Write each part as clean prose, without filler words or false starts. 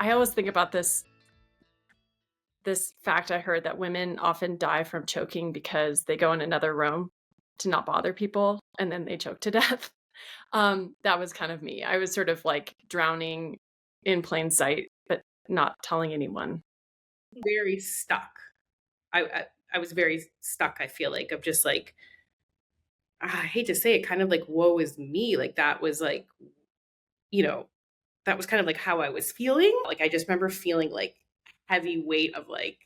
I always think about this fact I heard that women often die from choking because they go in another room to not bother people and then they choke to death. That was kind of me. I was sort of like drowning in plain sight, but not telling anyone. Very stuck. I was very stuck, I feel like, of just like, I hate to say it, kind of like, woe is me. Like that was like, you know, that was kind of like how I was feeling. Like I just remember feeling like heavy weight of like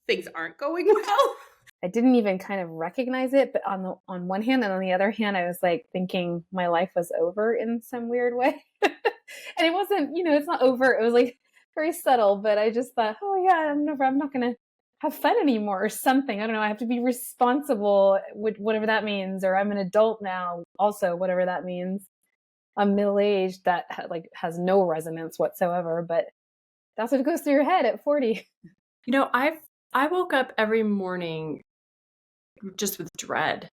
things aren't going well. I didn't even kind of recognize it, but on one hand and on the other hand, I was like thinking my life was over in some weird way. And it wasn't, it's not over. It was like very subtle, but I just thought, oh yeah, I'm not going to have fun anymore or something. I don't know. I have to be responsible with whatever that means, or I'm an adult now also, whatever that means. I'm middle-aged. That has no resonance whatsoever, but that's what goes through your head at 40. I woke up every morning just with dread.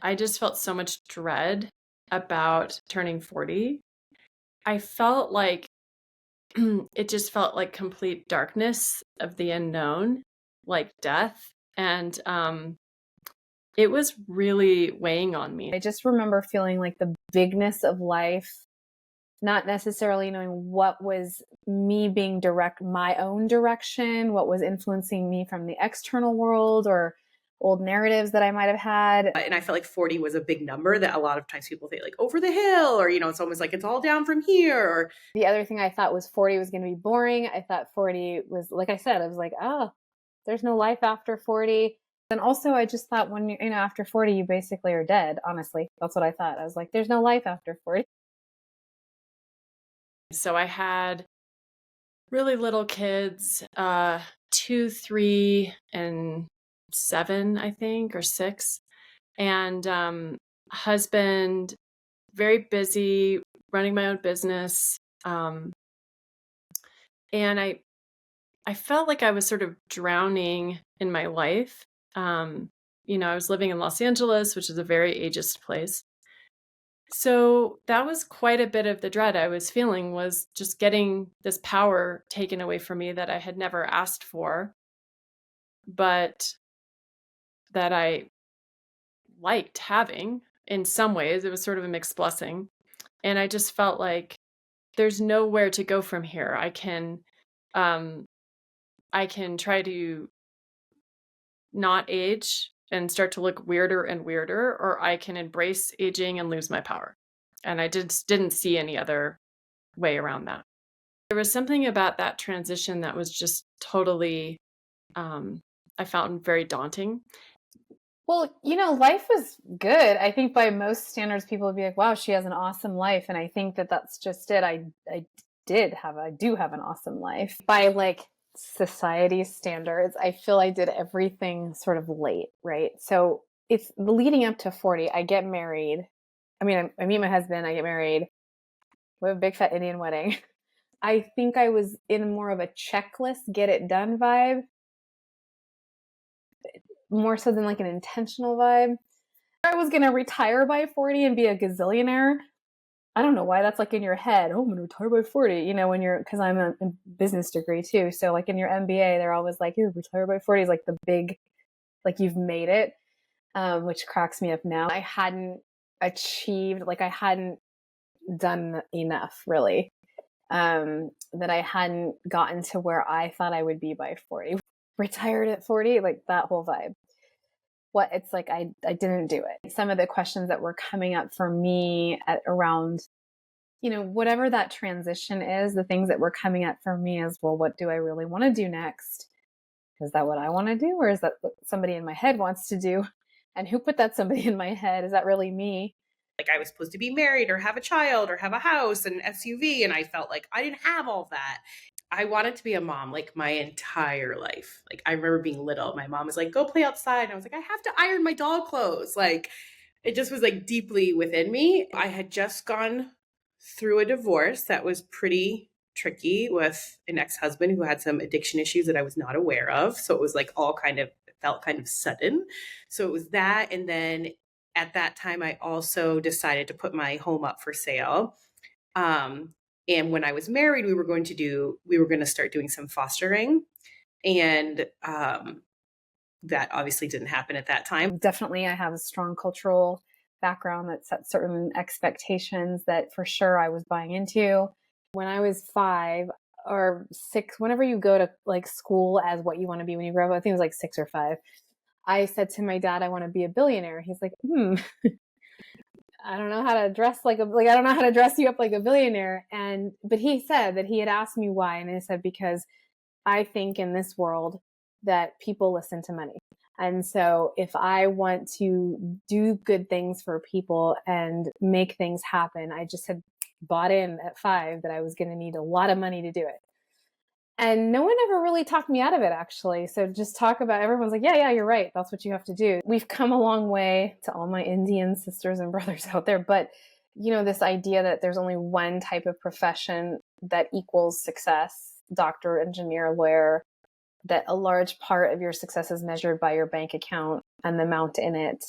I just felt so much dread about turning 40. I felt like it just felt like complete darkness of the unknown, like death. And it was really weighing on me. I just remember feeling like the bigness of life, not necessarily knowing what was me being my own direction, what was influencing me from the external world or old narratives that I might have had. And I felt like 40 was a big number that a lot of times people say like over the hill, or, it's almost like it's all down from here. Or the other thing I thought was 40 was going to be boring. I thought 40 was, like I said, I was like, oh, there's no life after 40. And also I just thought when after 40, you basically are dead. Honestly, that's what I thought. I was like, there's no life after 40. So I had really little kids, 2, 3, and 7, I think, or 6. And husband, very busy, running my own business. And I felt like I was sort of drowning in my life. I was living in Los Angeles, which is a very ageist place. So that was quite a bit of the dread I was feeling, was just getting this power taken away from me that I had never asked for, but that I liked having in some ways. It was sort of a mixed blessing. And I just felt like there's nowhere to go from here. I can try to not age and start to look weirder and weirder, or I can embrace aging and lose my power. And I just didn't see any other way around that. There was something about that transition that was just totally, I found very daunting. Well, life was good. I think by most standards, people would be like, wow, she has an awesome life. And I think that that's just it. I do have an awesome life. By like society's standards, I feel I did everything sort of late, right? So it's leading up to 40. I get married. I mean, I meet my husband, I get married. We have a big fat Indian wedding. I think I was in more of a checklist, get it done vibe, more so than like an intentional vibe. I was going to retire by 40 and be a gazillionaire. I don't know why that's like in your head. Oh, I'm going to retire by 40, because I'm a business degree too. So like in your MBA, they're always like, you're retire by 40 is like the big, like you've made it, which cracks me up now. I hadn't achieved, like I hadn't done enough really, that I hadn't gotten to where I thought I would be by 40. Retired at 40, like that whole vibe. It's like I didn't do it. Some of the questions that were coming up for me around, whatever that transition is, the things that were coming up for me is, well, what do I really want to do next? Is that what I want to do? Or is that what somebody in my head wants to do? And who put that somebody in my head? Is that really me? Like I was supposed to be married or have a child or have a house and SUV. And I felt like I didn't have all that. I wanted to be a mom like my entire life. Like I remember being little. My mom was like, go play outside. And I was like, I have to iron my dog clothes. Like it just was like deeply within me. I had just gone through a divorce that was pretty tricky with an ex-husband who had some addiction issues that I was not aware of. So it was like all kind of, it felt kind of sudden. So it was that. And then at that time, I also decided to put my home up for sale. And when I was married, we were going to start doing some fostering. And that obviously didn't happen at that time. Definitely, I have a strong cultural background that sets certain expectations that for sure I was buying into. When I was 5 or 6, whenever you go to like school as what you want to be when you grow up, I think it was like 6 or 5, I said to my dad, I want to be a billionaire. He's like, I don't know how to dress I don't know how to dress you up like a billionaire. But he said that he had asked me why. And I said, because I think in this world that people listen to money. And so if I want to do good things for people and make things happen, I just had bought in at 5 that I was going to need a lot of money to do it. And no one ever really talked me out of it, actually. So just talk about, everyone's like, yeah, you're right. That's what you have to do. We've come a long way, to all my Indian sisters and brothers out there. But, this idea that there's only one type of profession that equals success, doctor, engineer, lawyer, that a large part of your success is measured by your bank account and the amount in it.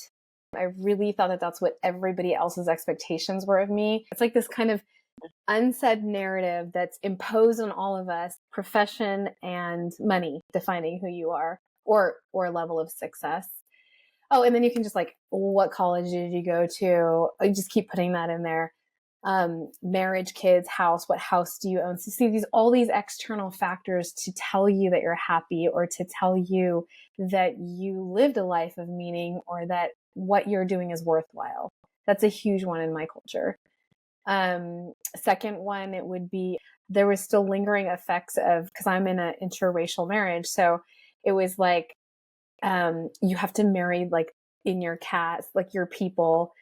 I really thought that that's what everybody else's expectations were of me. It's like this kind of unsaid narrative that's imposed on all of us, profession and money defining who you are or level of success. Oh, and then you can just like, what college did you go to? I just keep putting that in there. Marriage, kids, house, what house do you own? So see all these external factors to tell you that you're happy or to tell you that you lived a life of meaning or that what you're doing is worthwhile. That's a huge one in my culture. Second one, it would be, there was still lingering effects of, because I'm in an interracial marriage. So it was like, you have to marry like in your caste, like your people.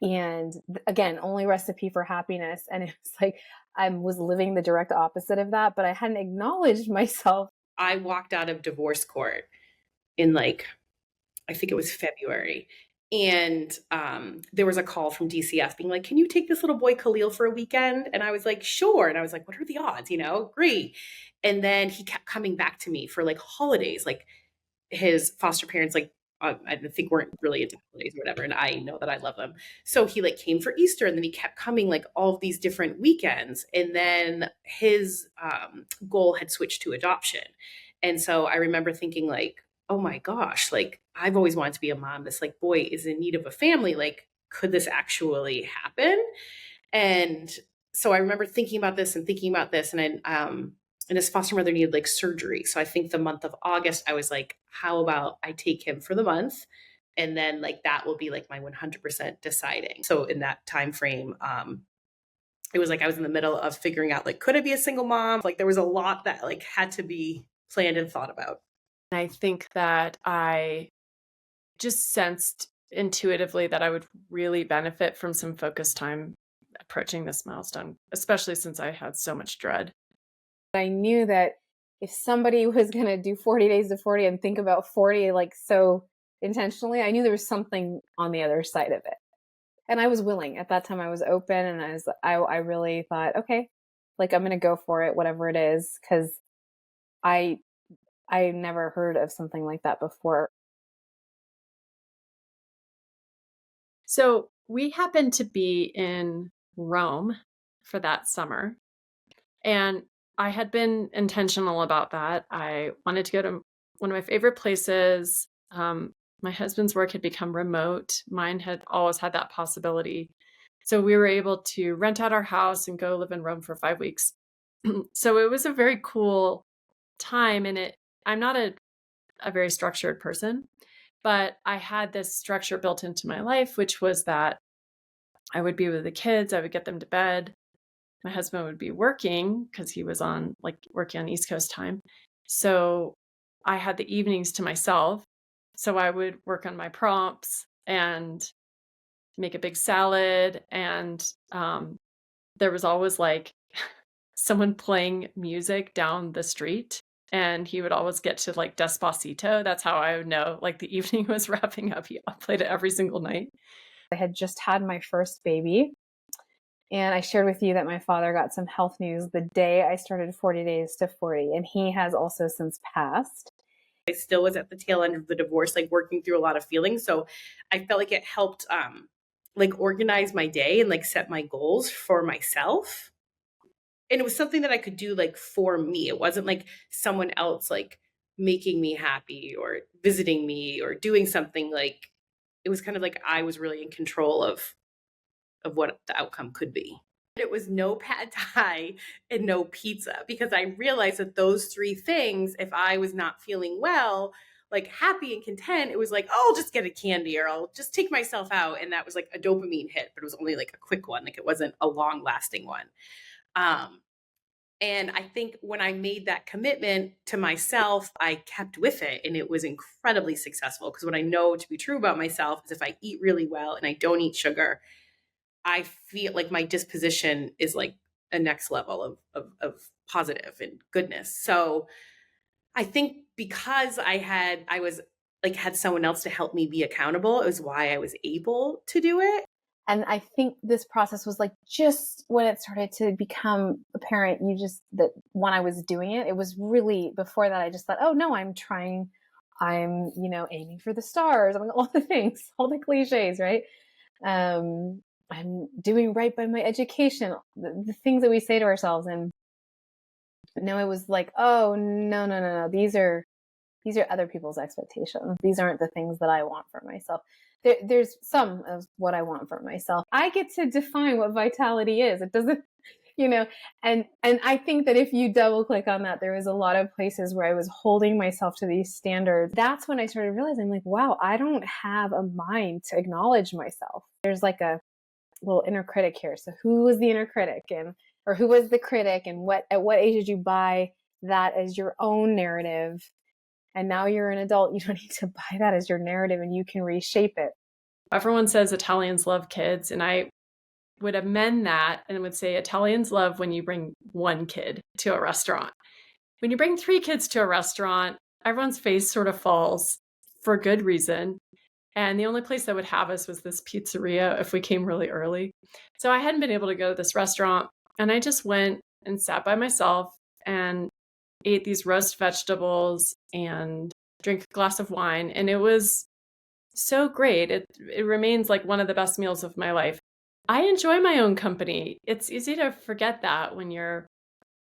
And again, only recipe for happiness. And it was like, I was living the direct opposite of that, but I hadn't acknowledged myself. I walked out of divorce court in I think it was February. And there was a call from DCF being like, can you take this little boy Khalil for a weekend? And I was like, sure. And I was like, what are the odds? Great. And then he kept coming back to me for like holidays, like his foster parents, I think weren't really into holidays or whatever. And I know that I love them. So he came for Easter and then he kept coming all of these different weekends. And then his goal had switched to adoption. And so I remember thinking oh my gosh, I've always wanted to be a mom. This boy is in need of a family. Could this actually happen? And so I remember thinking about this. And his foster mother needed surgery. So I think the month of August, I was like, how about I take him for the month? And then that will be my 100% deciding. So in that time frame, it was I was in the middle of figuring out could I be a single mom? There was a lot that had to be planned and thought about. I think that I just sensed intuitively that I would really benefit from some focused time approaching this milestone, especially since I had so much dread. I knew that if somebody was going to do 40 days to 40 and think about 40 so intentionally, I knew there was something on the other side of it. And I was willing. At that time, I was open, and I really thought, okay, I'm going to go for it, whatever it is, because I never heard of something like that before. So we happened to be in Rome for that summer, and I had been intentional about that. I wanted to go to one of my favorite places. My husband's work had become remote. Mine had always had that possibility. So we were able to rent out our house and go live in Rome for 5 weeks. So it was a very cool time. And I'm not a very structured person, but I had this structure built into my life, which was that I would be with the kids. I would get them to bed. My husband would be working because he was working on East Coast time. So I had the evenings to myself. So I would work on my prompts and make a big salad. And there was always someone playing music down the street. And he would always get to Despacito. That's how I would know the evening was wrapping up. He played it every single night. I had just had my first baby. And I shared with you that my father got some health news the day I started 40 days to 40. And he has also since passed. I still was at the tail end of the divorce, working through a lot of feelings. So I felt it helped organize my day and set my goals for myself. and it was something that I could do like for me. It wasn't like someone else like making me happy or visiting me or doing something. Like it was kind of like I was really in control of what the outcome could be. It was no pad thai and no pizza because I realized that those three things, if I was not feeling well, like happy and content, it was like, oh, I'll just get a candy or I'll just take myself out. And that was like a dopamine hit, but it was only like a quick one. Like it wasn't a long lasting one. Um, and I think when I made that commitment to myself, I kept with it and it was incredibly successful because what I know to be true about myself is if I eat really well and I don't eat sugar, I feel like my disposition is like a next level of positive and goodness. So I think because I was like had someone else to help me be accountable, it was why I was able to do it. And I think this process was like just when it started to become apparent, that when I was doing it, it was really before that I just thought, oh no, I'm trying, I'm, aiming for the stars, I mean, all the things, all the cliches, right? I'm doing right by my education, the things that we say to ourselves. And no, it was like, oh no. These are other people's expectations. These aren't the things that I want for myself. There's some of what I want for myself. I get to define what vitality is. It doesn't, and I think that if you double click on that, there was a lot of places where I was holding myself to these standards. That's when I started realizing like, wow, I don't have a mind to acknowledge myself. There's like a little inner critic here. So who was the inner critic or who was the critic and at what age did you buy that as your own narrative? And now you're an adult, you don't need to buy that as your narrative and you can reshape it. Everyone says Italians love kids, and I would amend that and would say Italians love when you bring one kid to a restaurant. When you bring 3 kids to a restaurant, everyone's face sort of falls for good reason. And the only place that would have us was this pizzeria if we came really early. So I hadn't been able to go to this restaurant, and I just went and sat by myself and ate these roast vegetables and drink a glass of wine. And it was so great. It remains like one of the best meals of my life. I enjoy my own company. It's easy to forget that when you're,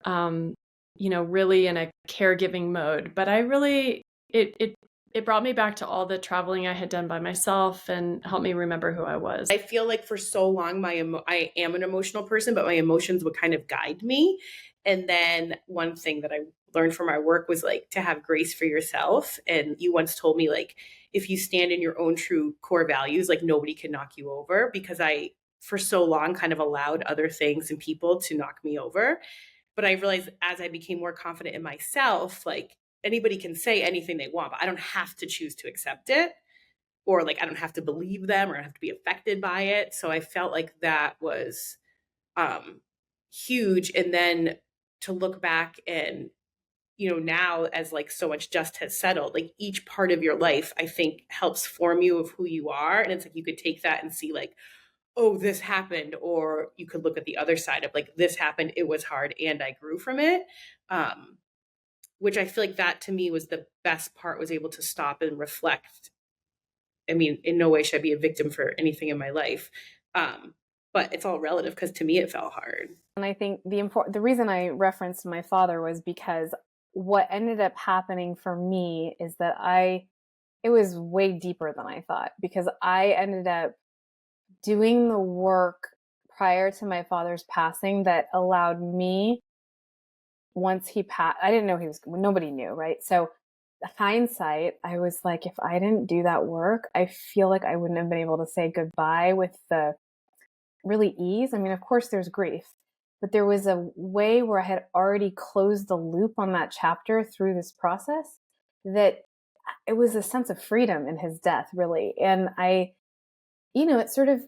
really in a caregiving mode. But I really, it brought me back to all the traveling I had done by myself and helped me remember who I was. I feel like for so long, I am an emotional person, but my emotions would kind of guide me. And then one thing that I learned from my work was like to have grace for yourself. And you once told me like, if you stand in your own true core values, like nobody can knock you over, because I, for so long, kind of allowed other things and people to knock me over. But I realized as I became more confident in myself, like anybody can say anything they want, but I don't have to choose to accept it, or like I don't have to believe them or I have to be affected by it. So I felt like that was huge. And then to look back and now as like so much dust has settled, like each part of your life I think helps form you of who you are. And it's like you could take that and see like, oh, this happened, or you could look at the other side of like, this happened, it was hard and I grew from it. Which I feel like that to me was the best part, was able to stop and reflect. I mean, in no way should I be a victim for anything in my life. But it's all relative because to me it felt hard. And I think the reason I referenced my father was because what ended up happening for me is that it was way deeper than I thought, because I ended up doing the work prior to my father's passing that allowed me, once he passed, I didn't know nobody knew, right? So hindsight, I was like, if I didn't do that work, I feel like I wouldn't have been able to say goodbye with the really ease. I mean, of course there's grief, but there was a way where I had already closed the loop on that chapter through this process, that it was a sense of freedom in his death, really. And it sort of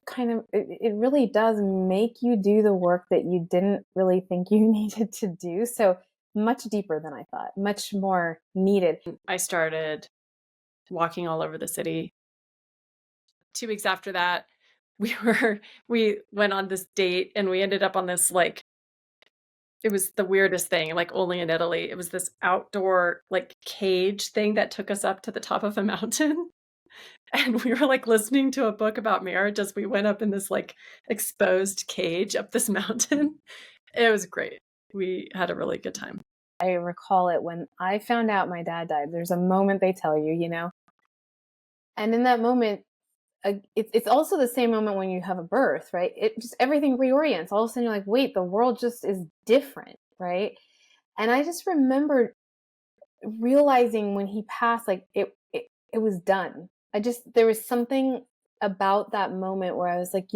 it really does make you do the work that you didn't really think you needed to do. So much deeper than I thought, much more needed. I started walking all over the city. 2 weeks after that, we went on this date and we ended up on this like, it was the weirdest thing, like only in Italy. It was this outdoor like cage thing that took us up to the top of a mountain. And we were like listening to a book about marriage as we went up in this like exposed cage up this mountain. It was great. we had a really good time. I recall it when I found out my dad died. There's a moment they tell you, and in that moment, it's also the same moment when you have a birth, right? It just everything reorients. All of a sudden, you're like, wait, the world just is different, right? And I just remember realizing when he passed, like it was done. There was something about that moment where I was like,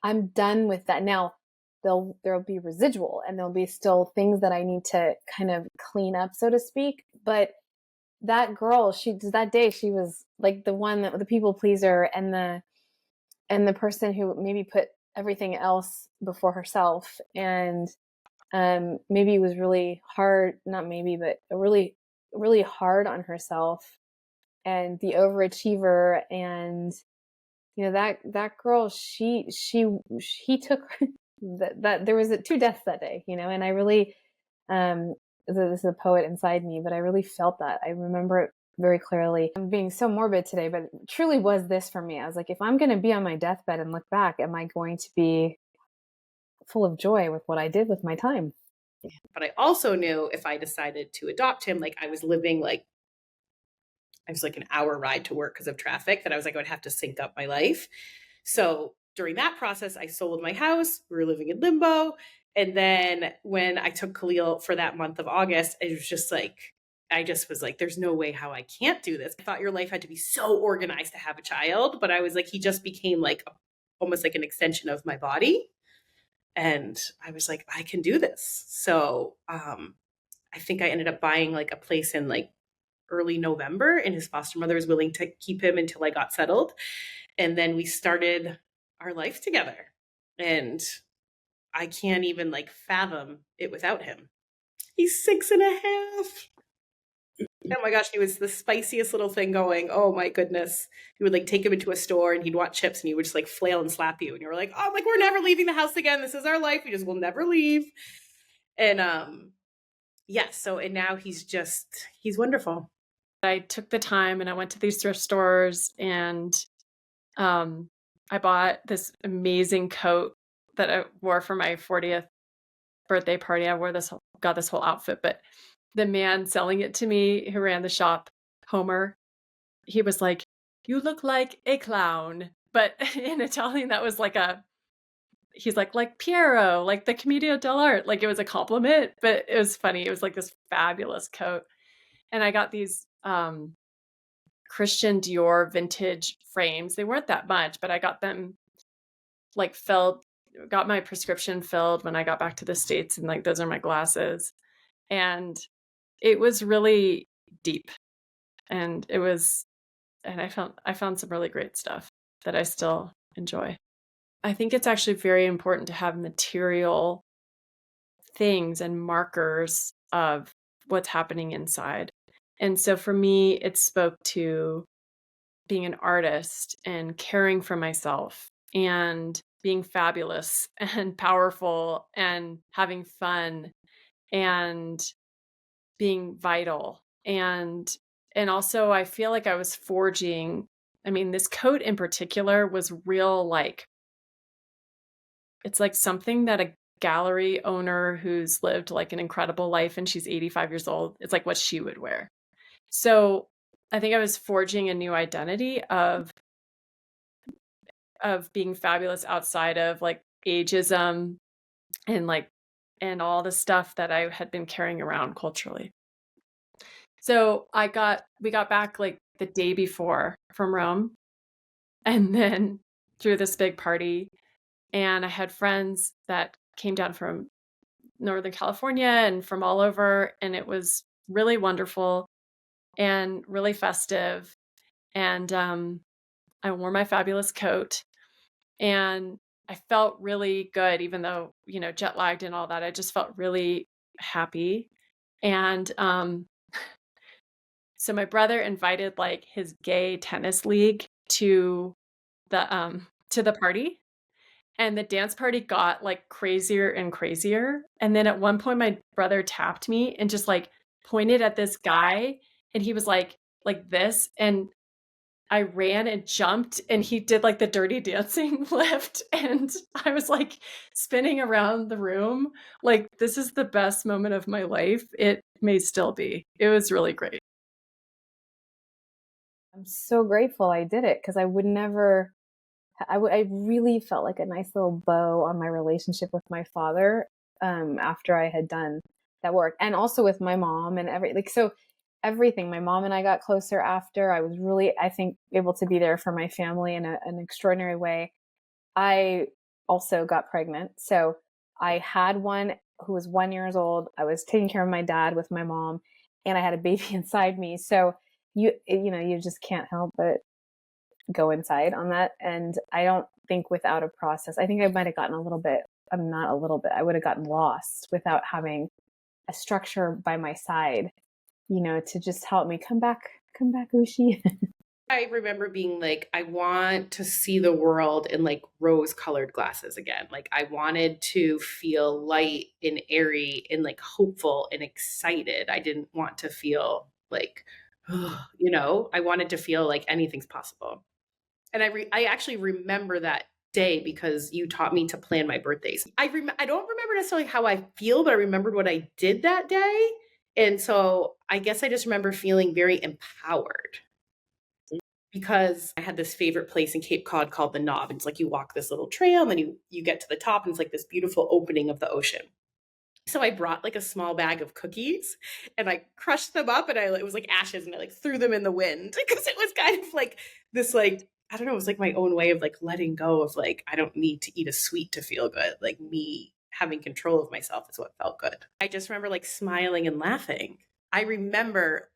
I'm done with that. Now there'll be residual and there'll be still things that I need to kind of clean up, so to speak. But that girl, that day she was like the people pleaser and the person who maybe put everything else before herself. And maybe was really hard, not maybe, but really, really hard on herself, and the overachiever. And that girl, he took that there was two deaths that day, and I really, this is a poet inside me, but I really felt that. I remember it very clearly. I'm being so morbid today, but it truly was this for me. I was like, if I'm going to be on my deathbed and look back, am I going to be full of joy with what I did with my time? But I also knew if I decided to adopt him, like I was like an hour ride to work because of traffic, that I was like, I would have to sync up my life. So during that process, I sold my house. We were living in limbo. And then when I took Khalil for that month of August, it was just like, I just was like, there's no way how I can't do this. I thought your life had to be so organized to have a child. But I was like, he just became like almost like an extension of my body. And I was like, I can do this. So I think I ended up buying like a place in like early November, and his foster mother was willing to keep him until I got settled. And then we started our life together. And I can't even like fathom it without him. He's 6.5. Oh my gosh, he was the spiciest little thing going. Oh my goodness. He would like take him into a store and he'd want chips and he would just like flail and slap you. And you were like, oh, like we're never leaving the house again. This is our life. We just will never leave. And yes, so and now he's wonderful. I took the time and I went to these thrift stores, and I bought this amazing coat that I wore for my 40th birthday party. I got this whole outfit, but the man selling it to me who ran the shop, Homer, he was like, "You look like a clown." But in Italian, that was he's like Piero, like the Commedia dell'arte. Like it was a compliment, but it was funny. It was like this fabulous coat. And I got these Christian Dior vintage frames. They weren't that much, but I got them got my prescription filled when I got back to the States, and like those are my glasses. And it was really deep. And I found some really great stuff that I still enjoy. I think it's actually very important to have material things and markers of what's happening inside. And so for me, it spoke to being an artist and caring for myself and being fabulous and powerful and having fun and being vital. And also I feel like I was forging, this coat in particular was real, like it's like something that a gallery owner who's lived like an incredible life and she's 85 years old, it's like what she would wear. So I think I was forging a new identity of being fabulous outside of like ageism and all the stuff that I had been carrying around culturally. So we got back like the day before from Rome, and then threw this big party, and I had friends that came down from Northern California and from all over, and it was really wonderful and really festive. And I wore my fabulous coat, and I felt really good, even though, jet lagged and all that. I just felt really happy. And so my brother invited like his gay tennis league to the party. And the dance party got like crazier and crazier. And then at one point, my brother tapped me and just like pointed at this guy. And he was like this. And I ran and jumped and he did like the dirty dancing lift and I was like spinning around the room. Like this is the best moment of my life. It may still be. It was really great. I'm so grateful I did it because I would never. I really felt like a nice little bow on my relationship with my father after I had done that work, and also with my mom and everything. My mom and I got closer after. I was really, I think, able to be there for my family in an extraordinary way. I also got pregnant, so I had one who was 1 year old. I was taking care of my dad with my mom, and I had a baby inside me. So you just can't help but go inside on that. And I don't think without a process, I think I might have gotten a little bit, I'm not a little bit, I would have gotten lost without having a structure by my side, to just help me come back, Ushi. I remember being like, I want to see the world in like rose colored glasses again. Like I wanted to feel light and airy and like hopeful and excited. I didn't want to feel like, I wanted to feel like anything's possible. And I actually remember that day because you taught me to plan my birthdays. I don't remember necessarily how I feel, but I remembered what I did that day. And so I guess I just remember feeling very empowered because I had this favorite place in Cape Cod called the Knob. And it's like you walk this little trail and then you get to the top and it's like this beautiful opening of the ocean. So I brought like a small bag of cookies and I crushed them up and it was like ashes and I like threw them in the wind because it was kind of like this like, I don't know, it was like my own way of like letting go of like, I don't need to eat a sweet to feel good. Like me having control of myself is what felt good. I just remember like smiling and laughing. I remember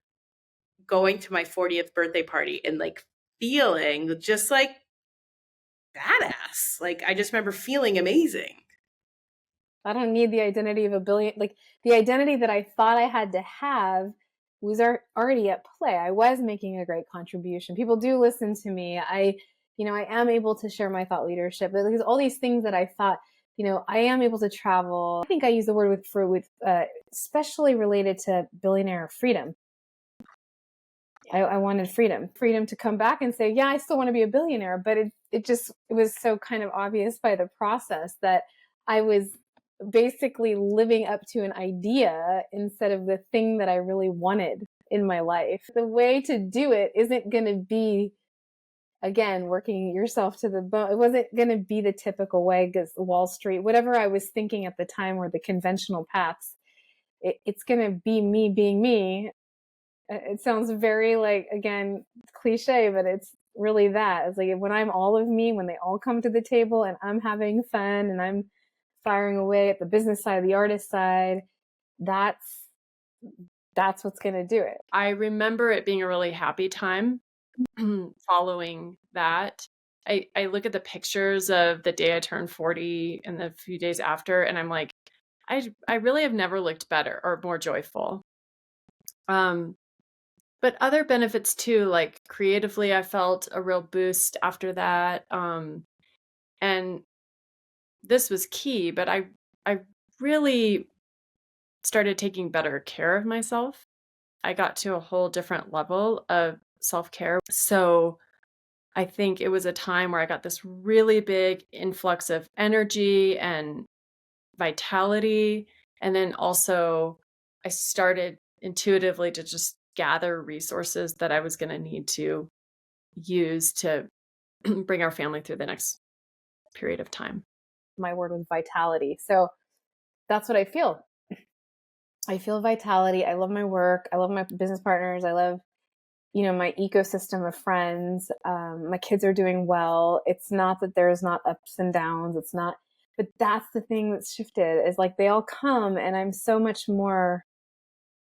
going to my 40th birthday party and like feeling just like badass. Like I just remember feeling amazing. I don't need the identity of a billion. Like the identity that I thought I had to have was already at play. I was making a great contribution. People do listen to me. I am able to share my thought leadership. Because all these things that I thought, I am able to travel. I think I use the word with especially related to billionaire freedom. I wanted freedom to come back and say, yeah, I still want to be a billionaire. But it was so kind of obvious by the process that I was basically living up to an idea instead of the thing that I really wanted in my life. The way to do it isn't going to be, again, working yourself to the bone. It wasn't going to be the typical way, because Wall Street, whatever I was thinking at the time were the conventional paths. It's going to be me being me. It sounds very like, again, cliche, but it's really that. It's like when I'm all of me, when they all come to the table and I'm having fun and I'm firing away at the business side, the artist side, that's what's going to do it. I remember it being a really happy time following that. I look at the pictures of the day I turned 40 and the few days after, and I'm like, I really have never looked better or more joyful. But other benefits too, like creatively, I felt a real boost after that. And this was key, but I really started taking better care of myself. I got to a whole different level of self-care. So I think it was a time where I got this really big influx of energy and vitality. And then also I started intuitively to just gather resources that I was going to need to use to bring our family through the next period of time. My word was vitality. So that's what I feel. I feel vitality. I love my work. I love my business partners. I love, my ecosystem of friends. My kids are doing well. It's not that there's not ups and downs. It's not, but that's the thing that's shifted, is like they all come and I'm so much more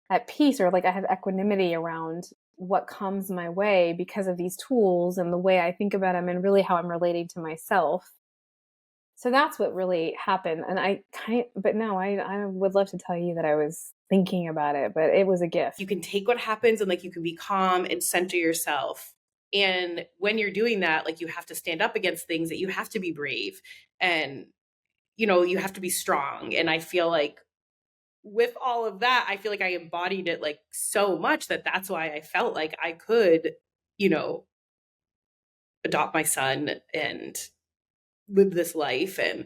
at peace, or like I have equanimity around what comes my way because of these tools and the way I think about them and really how I'm relating to myself. So that's what really happened. And but no, I would love to tell you that I was thinking about it, but it was a gift. You can take what happens and like you can be calm and center yourself. And when you're doing that, like you have to stand up against things, that you have to be brave and, you have to be strong. And I feel like with all of that, I feel like I embodied it like so much that's why I felt like I could, adopt my son and live this life and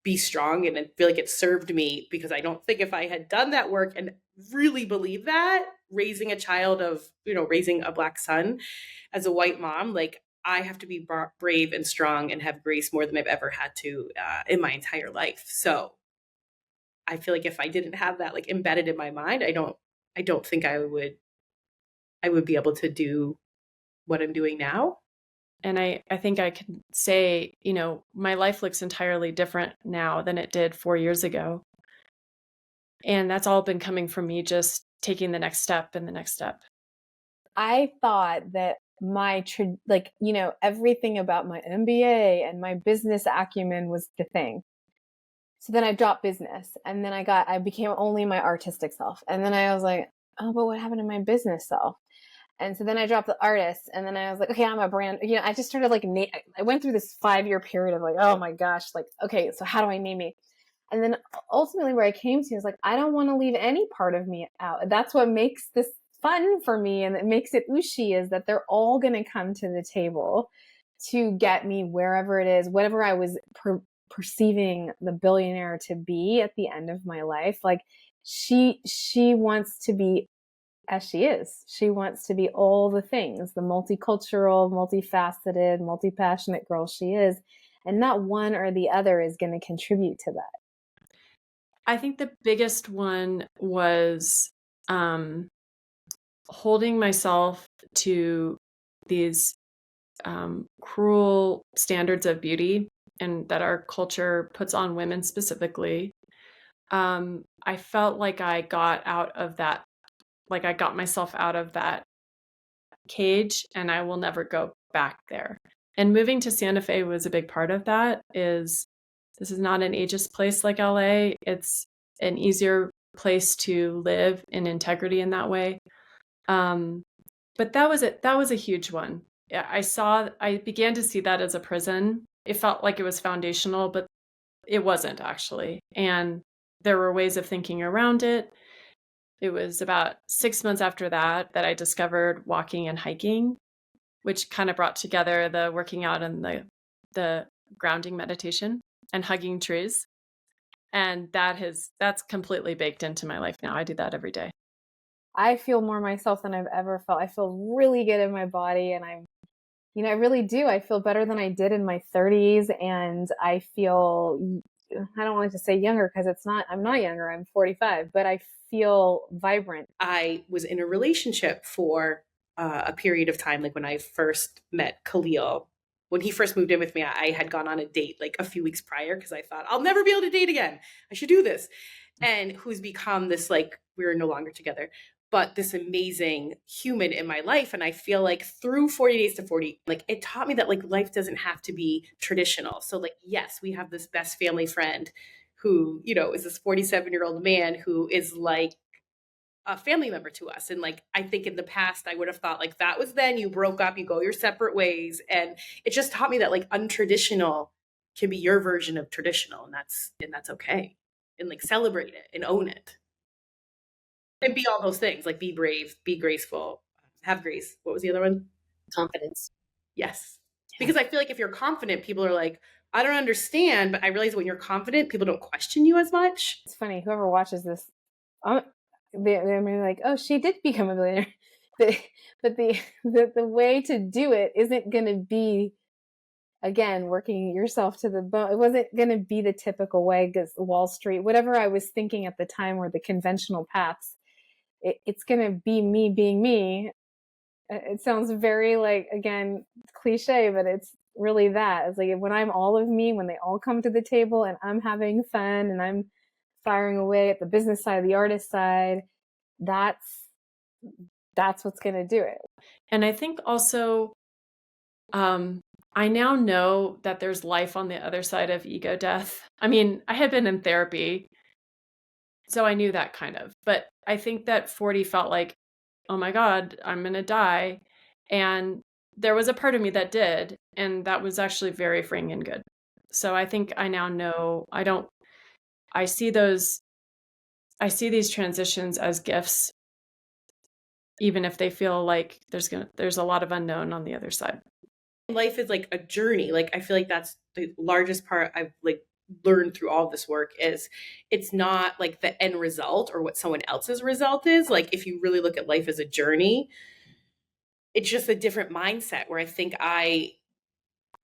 be strong. And I feel like it served me because I don't think if I had done that work and really believe that raising a child of, raising a Black son as a white mom, like I have to be brave and strong and have grace more than I've ever had to in my entire life. So I feel like if I didn't have that like embedded in my mind, I don't think I would be able to do what I'm doing now. And I think I can say, my life looks entirely different now than it did 4 years ago. And that's all been coming from me just taking the next step and the next step. I thought that everything about my MBA and my business acumen was the thing. So then I dropped business, and then I became only my artistic self. And then I was like, oh, but what happened to my business self? And so then I dropped the artist, and then I was like, okay, I'm a brand. I just started like, I went through this 5-year period of like, oh my gosh, like, okay, so how do I name me? And then ultimately where I came to is like, I don't want to leave any part of me out. That's what makes this fun for me, and it makes it Ushi, is that they're all going to come to the table to get me wherever it is, whatever I was perceiving the billionaire to be at the end of my life. Like she wants to be as she is. She wants to be all the things, the multicultural, multifaceted, multi-passionate girl she is. And not one or the other is going to contribute to that. I think the biggest one was holding myself to these cruel standards of beauty and that our culture puts on women specifically. I felt like I got out of that, like I got myself out of that cage, and I will never go back there. And moving to Santa Fe was a big part of that. This is not an ageist place like LA. It's an easier place to live in integrity in that way. But that was it. That was a huge one. I began to see that as a prison. It felt like it was foundational, but it wasn't actually. And there were ways of thinking around it. It was about 6 months after that I discovered walking and hiking, which kind of brought together the working out and the grounding meditation and hugging trees. And that's completely baked into my life now. I do that every day. I feel more myself than I've ever felt. I feel really good in my body, and I really do. I feel better than I did in my 30s, and I feel, I don't like to say younger because I'm not younger, I'm 45, but I feel vibrant. I was in a relationship for a period of time, like when I first met Khalil. When he first moved in with me, I had gone on a date like a few weeks prior because I thought, I'll never be able to date again. I should do this. And who's become this, like, we're no longer together, but this amazing human in my life. And I feel like through 40 days to 40, like it taught me that like life doesn't have to be traditional. So like, yes, we have this best family friend who, is this 47-year-old man who is like a family member to us. And like, I think in the past, I would have thought like that was then you broke up, you go your separate ways. And it just taught me that like untraditional can be your version of traditional. And that's okay. And like celebrate it and own it. And be all those things, like be brave, be graceful, have grace. What was the other one? Confidence. Yes. Because I feel like if you're confident, people are like, I don't understand. But I realize when you're confident, people don't question you as much. It's funny, whoever watches this, they're like, oh, she did become a billionaire. But the way to do it isn't going to be, again, working yourself to the bone. It wasn't going to be the typical way, because Wall Street, whatever I was thinking at the time were the conventional paths. It's going to be me being me. It sounds very like, again, cliche, but it's really that. It's like when I'm all of me, when they all come to the table and I'm having fun and I'm firing away at the business side, the artist side, that's what's going to do it. And I think also, I now know that there's life on the other side of ego death. I mean, I had been in therapy, so I knew that kind of, but I think that 40 felt like, oh my God, I'm going to die. And there was a part of me that did, and that was actually very freeing and good. So I think I now know I see these transitions as gifts, even if they feel like there's a lot of unknown on the other side. life is like a journey. Like I feel like that's the largest part I've like learned through all this work is it's not like the end result or what someone else's result is. Like if you really look at life as a journey, it's just a different mindset where I think I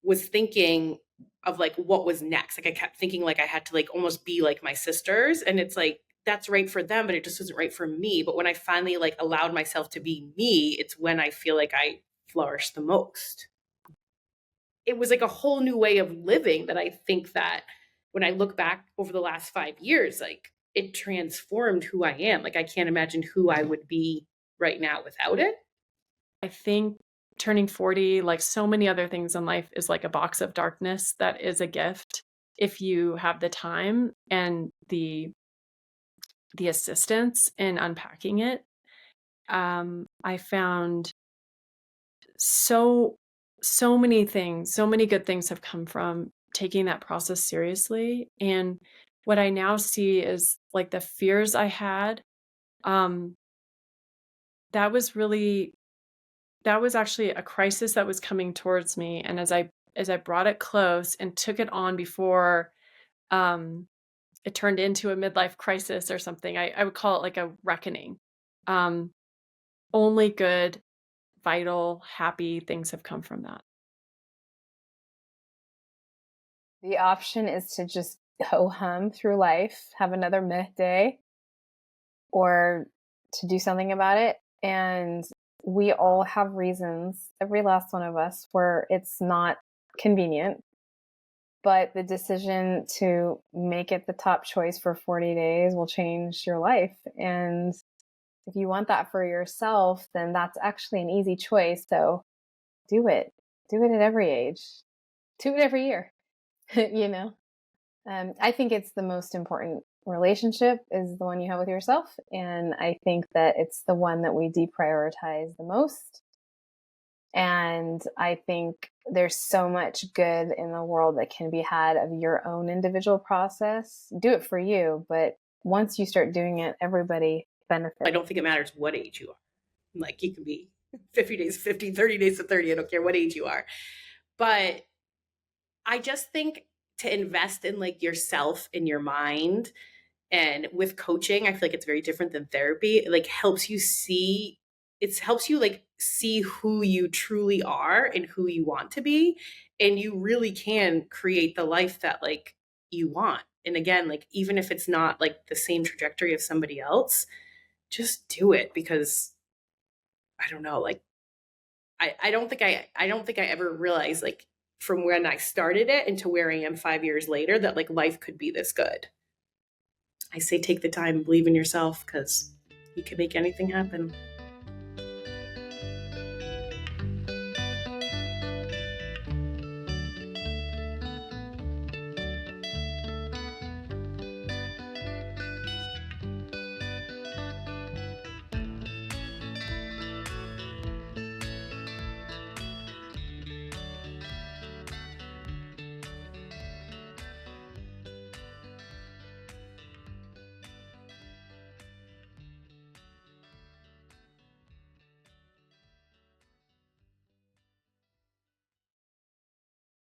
was thinking of like what was next. Like I kept thinking like I had to like almost be like my sisters, and it's like that's right for them, but it just wasn't right for me. But when I finally like allowed myself to be me, it's when I feel like I flourished the most. It was like a whole new way of living that I think that when I look back over the last 5 years, like it transformed who I am. Like I can't imagine who I would be right now without it. I think turning 40, like so many other things in life, is like a box of darkness that is a gift if you have the time and the assistance in unpacking it. I found so many things, so many good things have come from taking that process seriously. And what I now see is like the fears I had, um, that was actually a crisis that was coming towards me. And as I brought it close and took it on before it turned into a midlife crisis or something, I would call it like a reckoning. Um, Only good, vital, happy things have come from that. The option is to just ho hum through life, have another meh day, or to do something about it. And we all have reasons, every last one of us, where it's not convenient. But the decision to make it the top choice for 40 days will change your life. And if you want that for yourself, then that's actually an easy choice. So do it. Do it at every age. Do it every year. You know? I think it's the most important relationship is the one you have with yourself. And I think that it's the one that we deprioritize the most. And I think there's so much good in the world that can be had of your own individual process. Do it for you, but once you start doing it, everybody benefits. I don't think it matters what age you are. Like you can be 50 days, 50, 30 days to 30. I don't care what age you are. But I just think to invest in like yourself in your mind, and with coaching, I feel like it's very different than therapy. It like helps you see, it helps you like see who you truly are and who you want to be. And you really can create the life that like you want. And again, like even if it's not like the same trajectory of somebody else, just do it because I don't know, like I don't think I ever realized like from when I started it into where I am 5 years later that like life could be this good. I say take the time, believe in yourself because you can make anything happen.